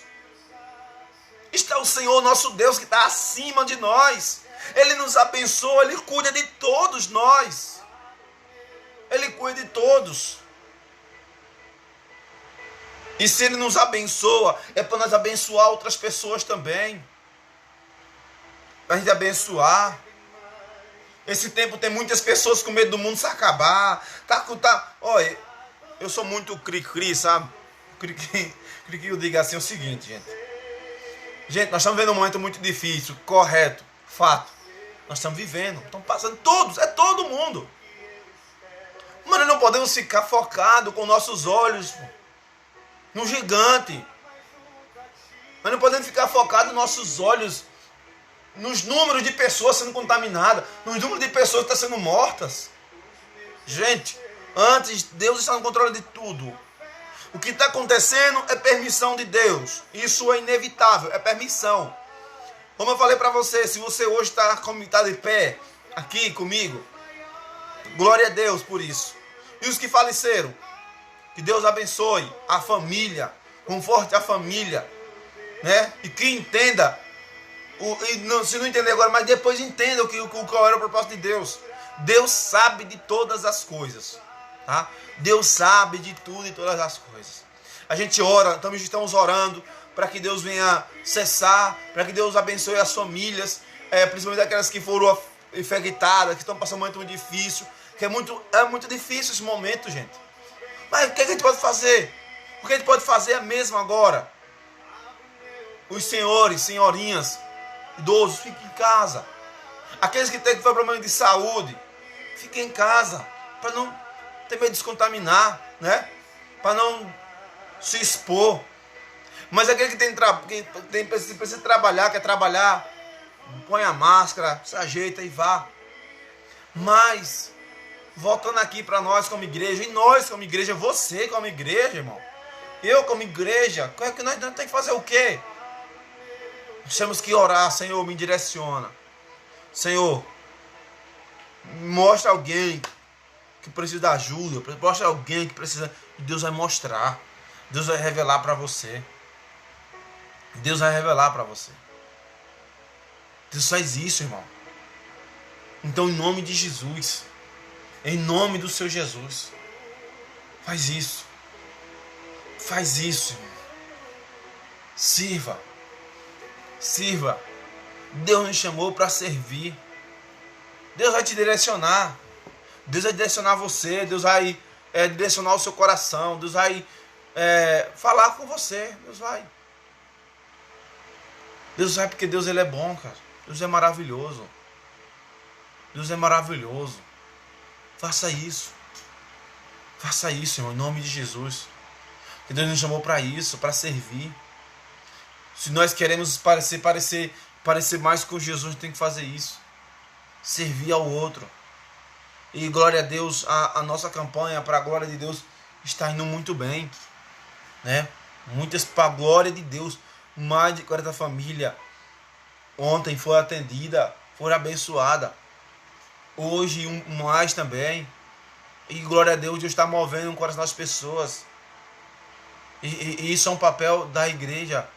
Está o Senhor, nosso Deus, que está acima de nós. Ele nos abençoa, Ele cuida de todos nós. Ele cuida de todos. E se Ele nos abençoa, é para nós abençoar outras pessoas também. Para a gente abençoar. Esse tempo tem muitas pessoas com medo do mundo se acabar. Olha, eu sou muito cri-cri, sabe? Cri-cri, eu digo assim o seguinte, gente. Gente, nós estamos vivendo um momento muito difícil, correto, fato. Nós estamos vivendo, estão passando todos, é todo mundo. Mas nós não podemos ficar focados com nossos olhos no gigante. Nós não podemos ficar focados nossos olhos nos números de pessoas sendo contaminadas, nos números de pessoas que estão sendo mortas. Gente, antes Deus está no controle de tudo. O que está acontecendo é permissão de Deus. Isso é inevitável, é permissão. Como eu falei para você, se você hoje está de pé aqui comigo, glória a Deus por isso. E os que faleceram, que Deus abençoe a família, conforte a família. né? E que entenda, se não entender agora, mas depois entenda qual era o propósito de Deus. Deus sabe de todas as coisas, tá? Deus sabe de tudo e todas as coisas. A gente ora, estamos orando para que Deus venha cessar, para que Deus abençoe as famílias, principalmente aquelas que foram infectadas, que estão passando um momento muito difícil, que é muito difícil esse momento, gente. Mas o que a gente pode fazer? O que a gente pode fazer é mesmo agora. Os senhores, senhorinhas, idosos, fiquem em casa. Aqueles que têm problema de saúde, fiquem em casa, para não ter medo de se contaminar, né? Para não se expor. Mas aquele que precisa trabalhar, quer trabalhar, põe a máscara, se ajeita e vá. Mas, voltando aqui para nós como igreja, e nós como igreja, você como igreja, irmão, eu como igreja, que nós temos que fazer o quê? Nós temos que orar. Senhor, me direciona. Senhor, mostra alguém que precisa de ajuda, mostra alguém que precisa, e Deus vai mostrar. Deus vai revelar para você. Deus vai revelar para você. Deus faz isso, irmão. Então, em nome de Jesus, em nome do seu Jesus, faz isso. Faz isso, irmão. Sirva. Sirva. Deus nos chamou para servir. Deus vai te direcionar. Deus vai direcionar você. Deus vai direcionar o seu coração. Deus vai falar com você. Deus vai. Deus vai, porque Deus, ele é bom, cara. Deus é maravilhoso. Deus é maravilhoso. Faça isso. Faça isso, irmão, em nome de Jesus. Porque Deus nos chamou para isso, para servir. Se nós queremos parecer mais com Jesus, a gente tem que fazer isso. Servir ao outro. E glória a Deus, a nossa campanha para a glória de Deus está indo muito bem, né? Muitas para a glória de Deus. Mais de 40 famílias ontem foi atendida, foi abençoada. Hoje mais também. E glória a Deus, Deus está movendo o coração das pessoas. E isso é um papel da igreja.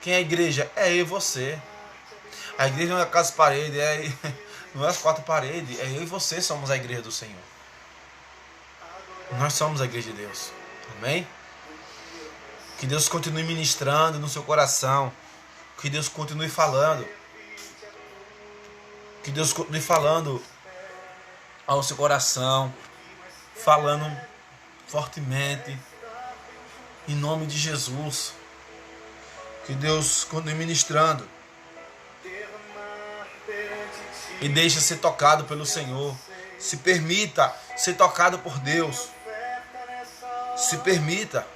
Quem é a igreja? É eu e você. A igreja não é as paredes, não é as quatro paredes. É eu e você somos a igreja do Senhor. Nós somos a igreja de Deus. Amém? Que Deus continue ministrando no seu coração. Que Deus continue falando. Que Deus continue falando ao seu coração. Falando fortemente. Em nome de Jesus. Que Deus continue ministrando. E deixe ser tocado pelo Senhor. Se permita ser tocado por Deus. Se permita.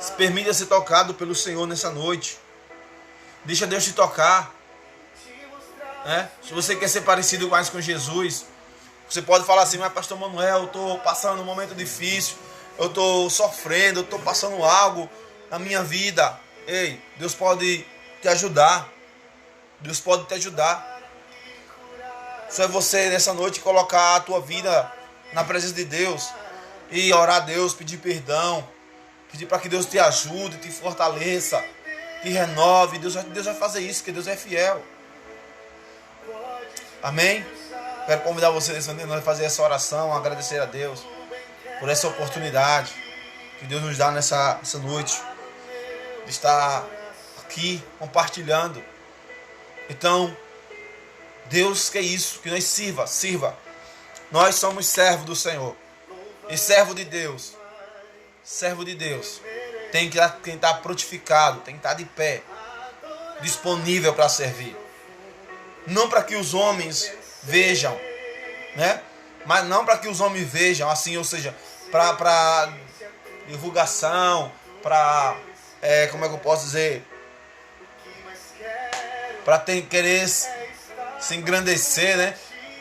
Se permita ser tocado pelo Senhor nessa noite. Deixa Deus te tocar. Se você quer ser parecido mais com Jesus, você pode falar assim: mas pastor Manuel, eu estou passando um momento difícil, eu estou sofrendo, eu estou passando algo na minha vida. Ei, Deus pode te ajudar. Deus pode te ajudar. Só é você nessa noite colocar a tua vida na presença de Deus e orar a Deus, pedir perdão, pedir para que Deus te ajude, te fortaleça, te renove. Deus vai fazer isso, porque Deus é fiel. Amém? Quero convidar você nesse momento a fazer essa oração, agradecer a Deus por essa oportunidade que Deus nos dá nessa noite de estar aqui compartilhando. Então, Deus quer isso, que nós sirva. Nós somos servos do Senhor. E servo de Deus tem que estar prontificado, tem que estar de pé, disponível para servir. Não para que os homens vejam, né? Mas não para que os homens vejam, assim, ou seja, para divulgação, para, como é que eu posso dizer? Para querer se engrandecer, né?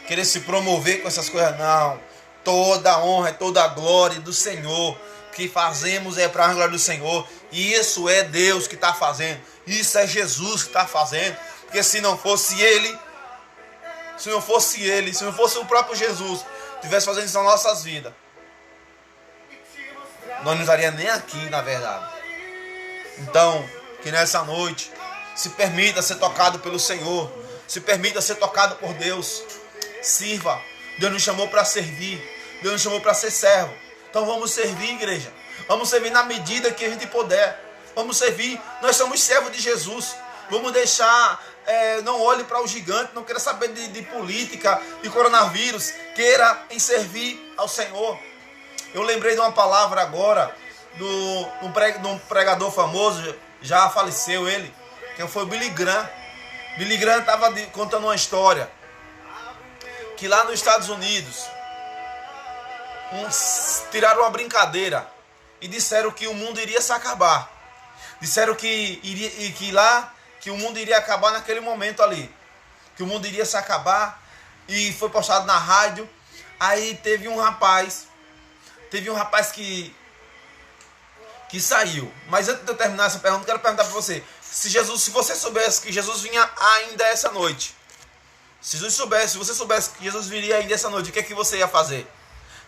Querer se promover com essas coisas, não. Toda a honra e toda a glória do Senhor. O que fazemos é para a glória do Senhor. E isso é Deus que está fazendo. Isso é Jesus que está fazendo. Porque se não fosse Ele, se não fosse o próprio Jesus, estivesse fazendo isso nas nossas vidas, nós não estaríamos nem aqui, na verdade. Então, que nessa noite se permita ser tocado pelo Senhor, se permita ser tocado por Deus. Sirva. Deus nos chamou para servir, Deus nos chamou para ser servo. Então vamos servir, igreja. Vamos servir na medida que a gente puder. Vamos servir. Nós somos servos de Jesus. Vamos deixar, não olhe para o gigante, não queira saber de política, de coronavírus. Queira em servir ao Senhor. Eu lembrei de uma palavra agora, de um pregador famoso, já faleceu ele, que foi o Billy Graham. Billy Graham estava contando uma história, que lá nos Estados Unidos, tiraram uma brincadeira e disseram que o mundo iria se acabar. Disseram que o mundo iria acabar naquele momento ali. Que o mundo iria se acabar. E foi postado na rádio. Aí teve um rapaz que saiu. Mas antes de eu terminar essa pergunta, eu quero perguntar para você. Se você soubesse que Jesus vinha ainda essa noite. Se você soubesse que Jesus viria ainda essa noite, o que é que você ia fazer?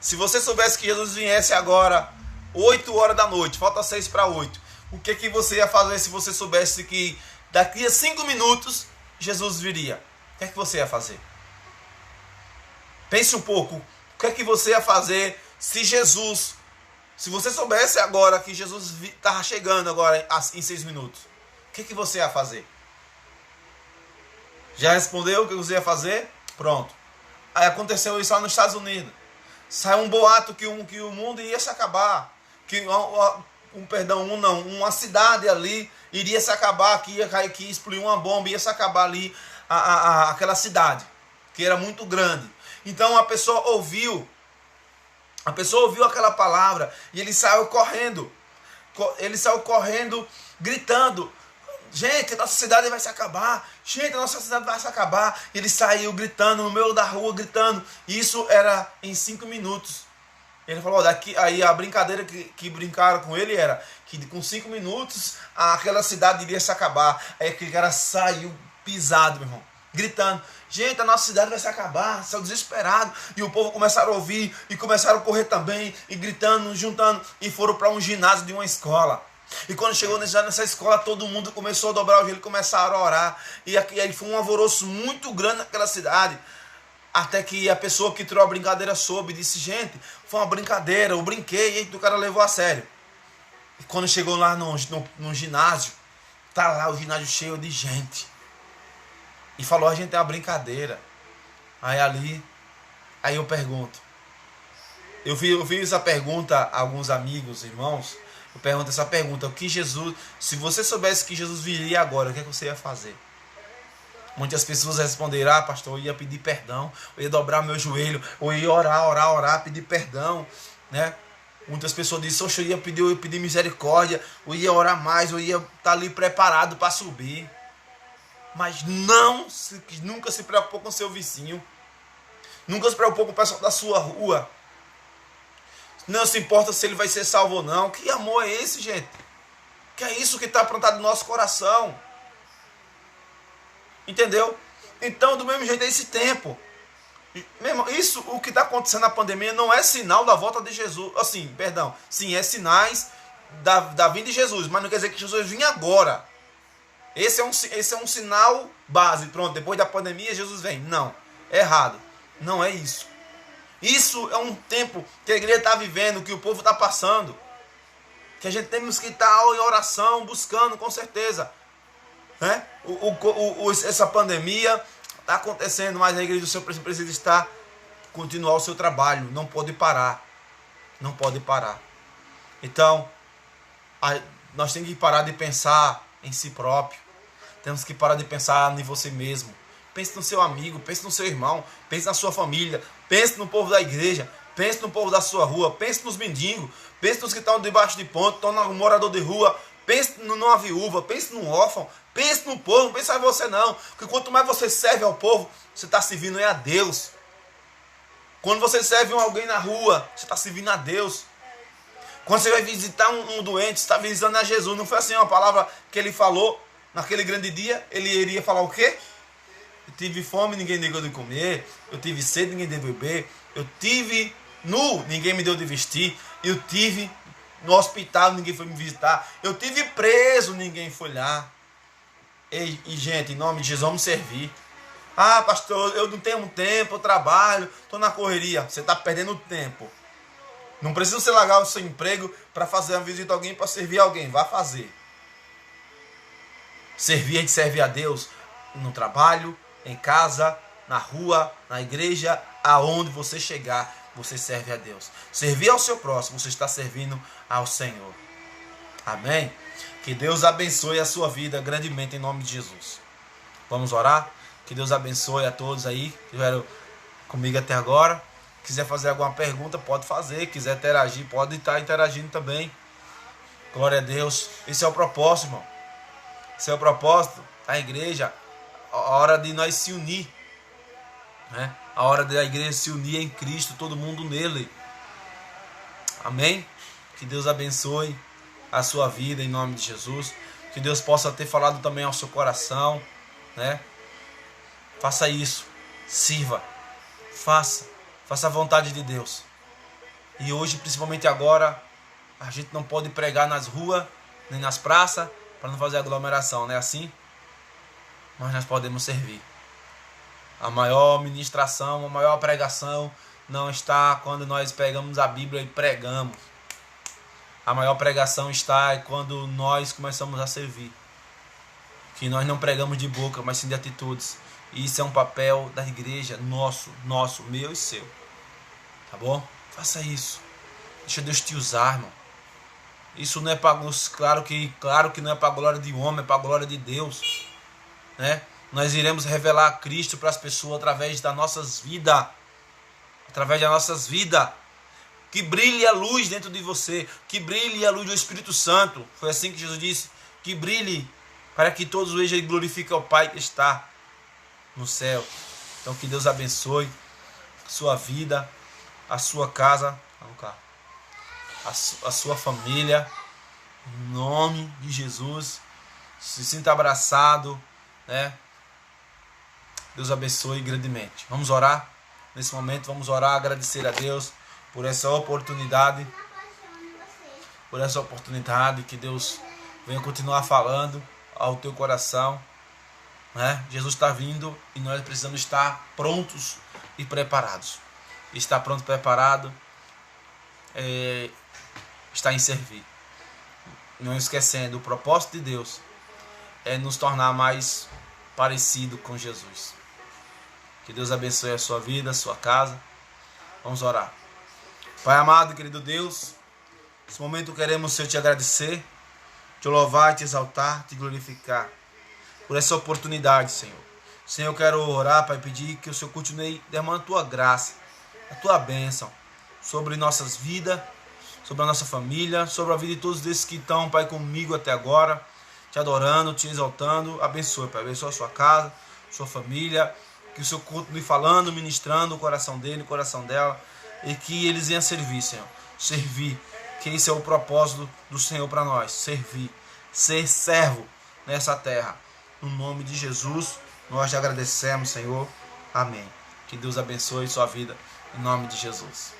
Se você soubesse que Jesus viesse agora, 8 horas da noite, falta 6 para 8, o que é que você ia fazer se você soubesse que daqui a 5 minutos Jesus viria? O que é que você ia fazer? Pense um pouco. O que é que você ia fazer se você soubesse agora que Jesus estava chegando agora em 6 minutos? O que é que você ia fazer? Já respondeu o que você ia fazer? Pronto. Aí aconteceu isso lá nos Estados Unidos. Saiu um boato que o mundo ia se acabar. Uma cidade ali iria se acabar, que ia cair, que explodir uma bomba, ia se acabar ali aquela cidade, que era muito grande. Então a pessoa ouviu aquela palavra e ele saiu correndo, gritando: gente, a nossa cidade vai se acabar. Gente, a nossa cidade vai se acabar. Ele saiu gritando no meio da rua, gritando. Isso era em 5 minutos. Ele falou, aí a brincadeira que brincaram com ele era que com 5 minutos aquela cidade iria se acabar. Aí aquele cara saiu pisado, meu irmão, gritando: gente, a nossa cidade vai se acabar. Saiu desesperado. E o povo começaram a ouvir e começaram a correr também, e gritando, juntando, e foram para um ginásio de uma escola. E quando chegou nessa escola, todo mundo começou a dobrar o joelho e começaram a orar. E aí foi um alvoroço muito grande naquela cidade. Até que a pessoa que tirou a brincadeira soube e disse: gente, foi uma brincadeira, eu brinquei, e o cara levou a sério. E quando chegou lá no ginásio, tá lá o ginásio cheio de gente. E falou: a gente é uma brincadeira. Aí eu pergunto. Eu fiz essa pergunta a alguns amigos, irmãos. Eu pergunto essa pergunta: se você soubesse que Jesus viria agora, o que é que você ia fazer? Muitas pessoas responderam: pastor, eu ia pedir perdão, eu ia dobrar meu joelho, eu ia orar, pedir perdão, né? Muitas pessoas disseram: eu ia pedir misericórdia, eu ia orar mais, eu ia estar ali preparado para subir. Mas nunca se preocupou com seu vizinho, nunca se preocupou com o pessoal da sua rua. Não se importa se ele vai ser salvo ou não. Que amor é esse, gente? Que é isso que está aprontado no nosso coração. Entendeu? Então, do mesmo jeito, é esse tempo. Mesmo, isso, o que está acontecendo na pandemia, não é sinal da volta de Jesus. Sim, é sinais da vinda de Jesus, mas não quer dizer que Jesus vinha agora. Esse é um sinal base. Pronto, depois da pandemia, Jesus vem. Não, é errado. Não é isso. Isso é um tempo que a igreja está vivendo, que o povo está passando. Que a gente temos que estar em oração, buscando, com certeza. Né? Essa pandemia está acontecendo, mas a igreja do Senhor precisa continuar o seu trabalho. Não pode parar. Não pode parar. Então, nós temos que parar de pensar em si próprio. Temos que parar de pensar em você mesmo. Pense no seu amigo, pense no seu irmão, pense na sua família, pense no povo da igreja, pense no povo da sua rua, pense nos mendigos, pense nos que estão debaixo de ponte, estão no morador de rua, pense numa viúva, pense num órfão, pense no povo, não pense em você não. Porque quanto mais você serve ao povo, você está servindo a Deus. Quando você serve alguém na rua, você está servindo a Deus. Quando você vai visitar um doente, você está visitando a Jesus. Não foi assim uma palavra que ele falou naquele grande dia? Ele iria falar o quê? Eu tive fome, ninguém me deu de comer. Eu tive sede, ninguém deu de beber. Eu tive nu, ninguém me deu de vestir. Eu tive No hospital ninguém foi me visitar. Eu tive preso, ninguém foi lá. E gente, em nome de Jesus, vamos servir. Ah, pastor, eu não tenho tempo, eu trabalho, estou na correria. Você está perdendo tempo. Não precisa você largar o seu emprego para fazer uma visita a alguém, para servir alguém. Vá fazer. Servir, a gente serve a Deus no trabalho, em casa, na rua, na igreja, aonde você chegar, você serve a Deus. Servir ao seu próximo, você está servindo ao Senhor. Amém? Que Deus abençoe a sua vida grandemente em nome de Jesus. Vamos orar? Que Deus abençoe a todos aí que estiveram comigo até agora. Quiser fazer alguma pergunta, pode fazer. Quiser interagir, pode estar interagindo também. Glória a Deus. Esse é o propósito, irmão. Esse é o propósito da igreja. A hora de nós se unir, né? A hora da igreja se unir em Cristo, todo mundo nele. Amém? Que Deus abençoe a sua vida em nome de Jesus. Que Deus possa ter falado também ao seu coração, né? Faça isso. Sirva. Faça a vontade de Deus. E hoje, principalmente agora, a gente não pode pregar nas ruas, nem nas praças, para não fazer aglomeração, não é assim? Mas nós podemos servir. A maior ministração, a maior pregação não está quando nós pegamos a Bíblia e pregamos. A maior pregação está quando nós começamos a servir. Que nós não pregamos de boca, mas sim de atitudes. E isso é um papel da igreja, nosso, meu e seu. Tá bom? Faça isso. Deixa Deus te usar, irmão. Isso não é para, claro que não é para a glória de homem, é para a glória de Deus, né? Nós iremos revelar Cristo para as pessoas através das nossas vidas. Através das nossas vidas. Que brilhe a luz dentro de você. Que brilhe a luz do Espírito Santo. Foi assim que Jesus disse. Que brilhe para que todos vejam e glorifiquem ao Pai que está no céu. Então que Deus abençoe a sua vida, a sua casa, a sua família, em nome de Jesus. Se sinta abraçado, né? Deus abençoe grandemente. Vamos orar nesse momento, vamos orar, agradecer a Deus por essa oportunidade, que Deus venha continuar falando ao teu coração, né? Jesus está vindo e nós precisamos estar prontos e preparados. Estar pronto e preparado está em servir. Não esquecendo, o propósito de Deus é nos tornar mais parecido com Jesus. Que Deus abençoe a sua vida, a sua casa. Vamos orar. Pai amado e querido Deus, nesse momento queremos, Senhor, te agradecer, te louvar, te exaltar, te glorificar por essa oportunidade, Senhor. Senhor, eu quero orar, Pai, pedir que o Senhor continue derramando a tua graça, a tua bênção sobre nossas vidas, sobre a nossa família, sobre a vida de todos esses que estão, Pai, comigo até agora, te adorando, te exaltando. Abençoe, Pai, abençoe a sua casa, sua família, que o Senhor continue falando, ministrando o coração dele, o coração dela, e que eles venham servir, Senhor. Servir, que esse é o propósito do Senhor para nós, servir, ser servo nessa terra. No nome de Jesus, nós te agradecemos, Senhor. Amém. Que Deus abençoe sua vida, em nome de Jesus.